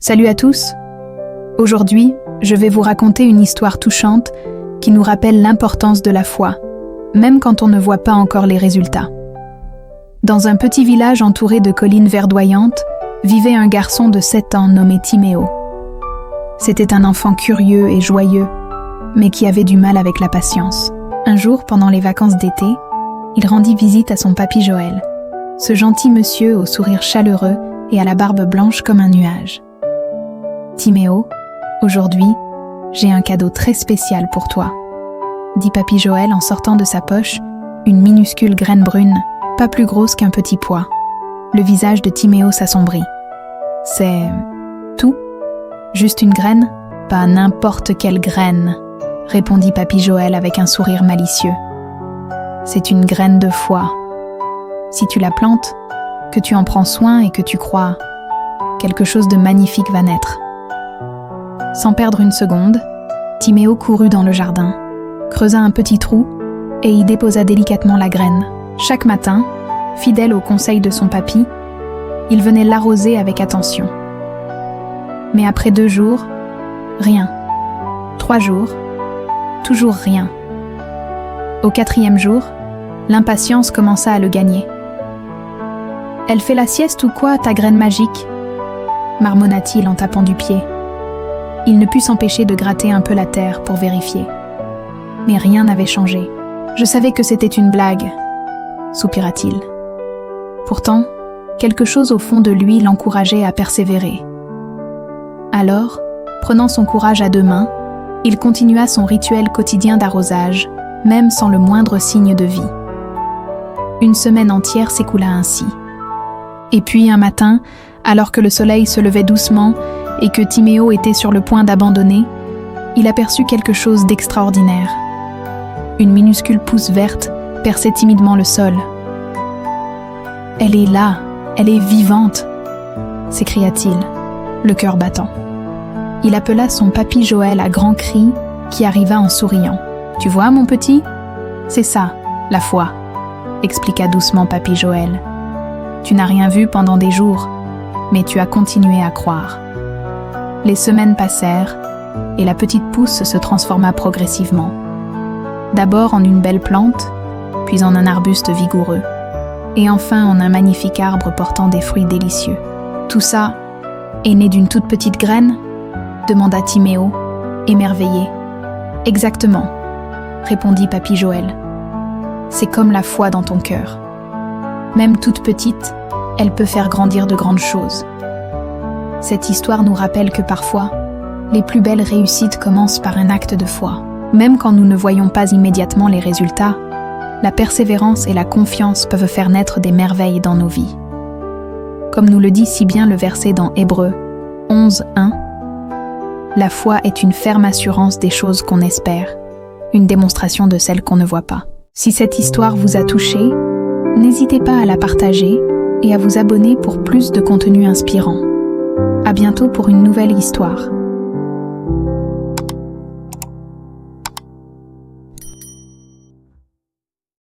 Salut à tous! Aujourd'hui, je vais vous raconter une histoire touchante qui nous rappelle l'importance de la foi, même quand on ne voit pas encore les résultats. Dans un petit village entouré de collines verdoyantes, vivait un garçon de 7 ans nommé Timéo. C'était un enfant curieux et joyeux, mais qui avait du mal avec la patience. Un jour, pendant les vacances d'été, il rendit visite à son papy Joël, ce gentil monsieur au sourire chaleureux et à la barbe blanche comme un nuage. « Timéo, aujourd'hui, j'ai un cadeau très spécial pour toi, » dit papy Joël en sortant de sa poche une minuscule graine brune, pas plus grosse qu'un petit pois. Le visage de Timéo s'assombrit. « C'est... tout ? Juste une graine ? Pas n'importe quelle graine, » répondit papy Joël avec un sourire malicieux. « C'est une graine de foi. Si tu la plantes, que tu en prends soin et que tu crois, quelque chose de magnifique va naître. » Sans perdre une seconde, Timéo courut dans le jardin, creusa un petit trou et y déposa délicatement la graine. Chaque matin, fidèle aux conseils de son papy, il venait l'arroser avec attention. Mais après 2 jours, rien. 3 jours, toujours rien. Au 4e jour, l'impatience commença à le gagner. « Elle fait la sieste ou quoi, ta graine magique ?» marmonna-t-il en tapant du pied. Il ne put s'empêcher de gratter un peu la terre pour vérifier. Mais rien n'avait changé. « Je savais que c'était une blague, » soupira-t-il. Pourtant, quelque chose au fond de lui l'encourageait à persévérer. Alors, prenant son courage à 2 mains, il continua son rituel quotidien d'arrosage, même sans le moindre signe de vie. Une semaine entière s'écoula ainsi. Et puis un matin, alors que le soleil se levait doucement et que Timéo était sur le point d'abandonner, il aperçut quelque chose d'extraordinaire. Une minuscule pousse verte perçait timidement le sol. « Elle est là, elle est vivante !» s'écria-t-il, le cœur battant. Il appela son papy Joël à grands cris qui arriva en souriant. « Tu vois, mon petit ? C'est ça, la foi !» expliqua doucement papy Joël. « Tu n'as rien vu pendant des jours, mais tu as continué à croire. » Les semaines passèrent et la petite pousse se transforma progressivement. D'abord en une belle plante, puis en un arbuste vigoureux, et enfin en un magnifique arbre portant des fruits délicieux. « Tout ça est né d'une toute petite graine ?» demanda Timéo, émerveillé. « Exactement, » répondit papy Joël. « C'est comme la foi dans ton cœur. Même toute petite, elle peut faire grandir de grandes choses. » Cette histoire nous rappelle que parfois, les plus belles réussites commencent par un acte de foi. Même quand nous ne voyons pas immédiatement les résultats, la persévérance et la confiance peuvent faire naître des merveilles dans nos vies. Comme nous le dit si bien le verset dans Hébreux 11:1, « La foi est une ferme assurance des choses qu'on espère, une démonstration de celles qu'on ne voit pas. » Si cette histoire vous a touché, n'hésitez pas à la partager et à vous abonner pour plus de contenu inspirant. À bientôt pour une nouvelle histoire.